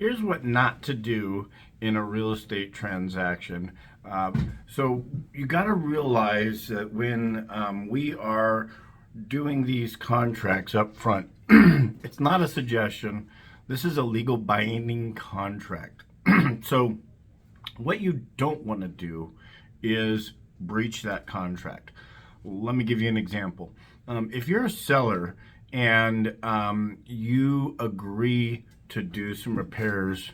Here's what not to do in a real estate transaction. So you got to realize that when we are doing these contracts up front, it's not a suggestion. This is a legal binding contract. So what you don't want to do is breach that contract. Let me give you an example. If you're a seller and you agree to do some repairs,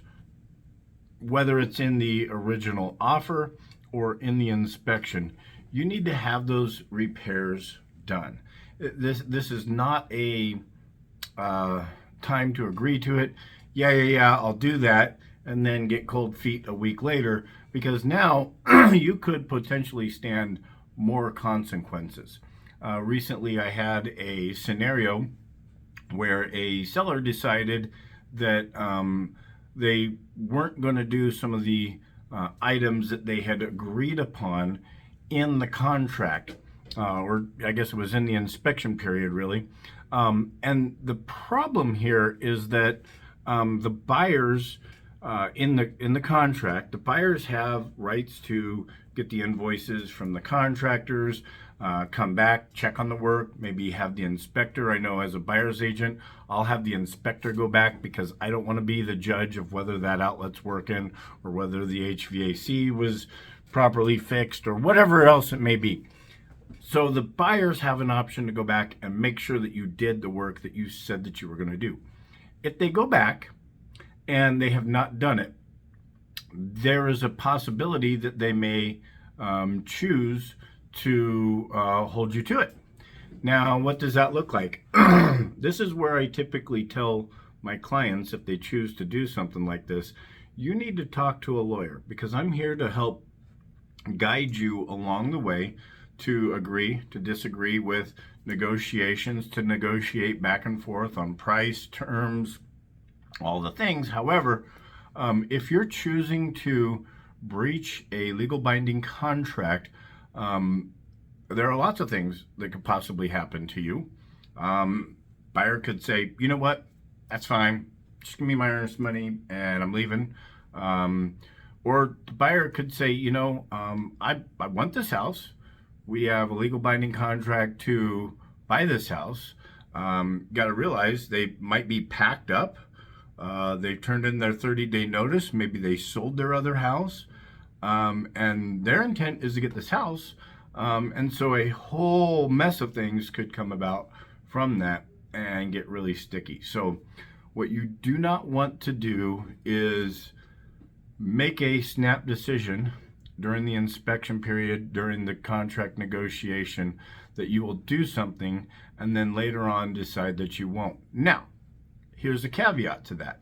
whether it's in the original offer or in the inspection, you need to have those repairs done. This is not a time to agree to it. Yeah, I'll do that, and then get cold feet a week later, because now you could potentially stand more consequences. Recently, I had a scenario where a seller decided that they weren't going to do some of the items that they had agreed upon in the contract, or I guess it was in the inspection period, really. And the problem here is that the buyers in the contract, the buyers have rights to get the invoices from the contractors, come back, check on the work, maybe have the inspector. I know as a buyer's agent, I'll have the inspector go back because I don't want to be the judge of whether that outlet's working or whether the HVAC was properly fixed or whatever else it may be. So the buyers have an option to go back and make sure that you did the work that you said that you were going to do. If they go back and they have not done it, there is a possibility that they may choose to hold you to it. Now, what does that look like? This is where I typically tell my clients, if they choose to do something like this, you need to talk to a lawyer, because I'm here to help guide you along the way to agree, to disagree with negotiations, to negotiate back and forth on price, terms, all the things. However, if you're choosing to breach a legal binding contract, there are lots of things that could possibly happen to you. Buyer could say, you know what, that's fine, just give me my earnest money and I'm leaving. Or the buyer could say, you know, I want this house. We have a legal binding contract to buy this house. Got to realize they might be packed up. They turned in their 30-day notice. Maybe they sold their other house. And their intent is to get this house. And so a whole mess of things could come about from that and get really sticky. So what you do not want to do is make a snap decision during the inspection period, during the contract negotiation, that you will do something and then later on decide that you won't. Now, here's a caveat to that.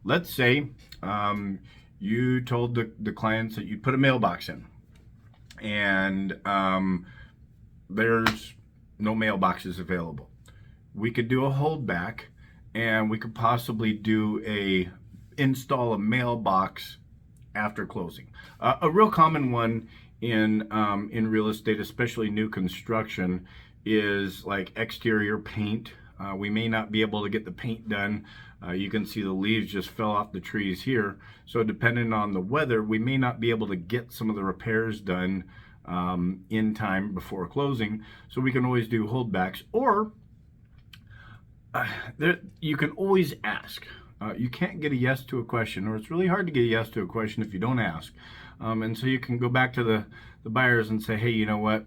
Let's say you told the clients that you'd put a mailbox in, and there's no mailboxes available. We could do a holdback, and we could possibly install a mailbox after closing. A real common one in real estate, especially new construction, is like exterior paint. We may not be able to get the paint done. You can see the leaves just fell off the trees here. So depending on the weather, we may not be able to get some of the repairs done in time before closing. So we can always do holdbacks, or you can always ask. You can't get a yes to a question, or it's really hard to get a yes to a question if you don't ask. And so you can go back to the buyers and say, hey, you know what?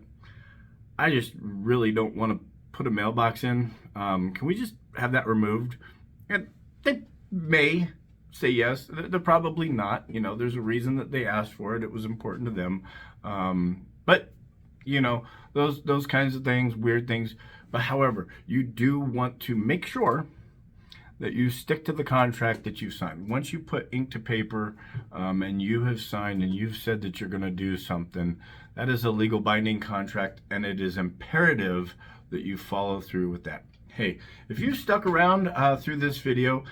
I just really don't want to put a mailbox in. Can we just have that removed? And they may say yes. They're probably not. You know, there's a reason that they asked for it. It was important to them. But, you know, those kinds of things, weird things. But however, you do want to make sure that you stick to the contract that you signed. Once you put ink to paper and you have signed and you've said that you're going to do something, that is a legal binding contract, and it is imperative that you follow through with that. Hey, if you stuck around through this video,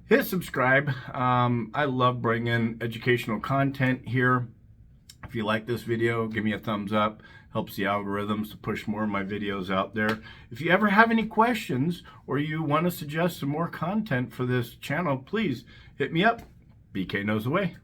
hit subscribe. I love bringing educational content here. If you like this video, give me a thumbs up. Helps the algorithms to push more of my videos out there. If you ever have any questions or you want to suggest some more content for this channel, please hit me up. BK knows the way.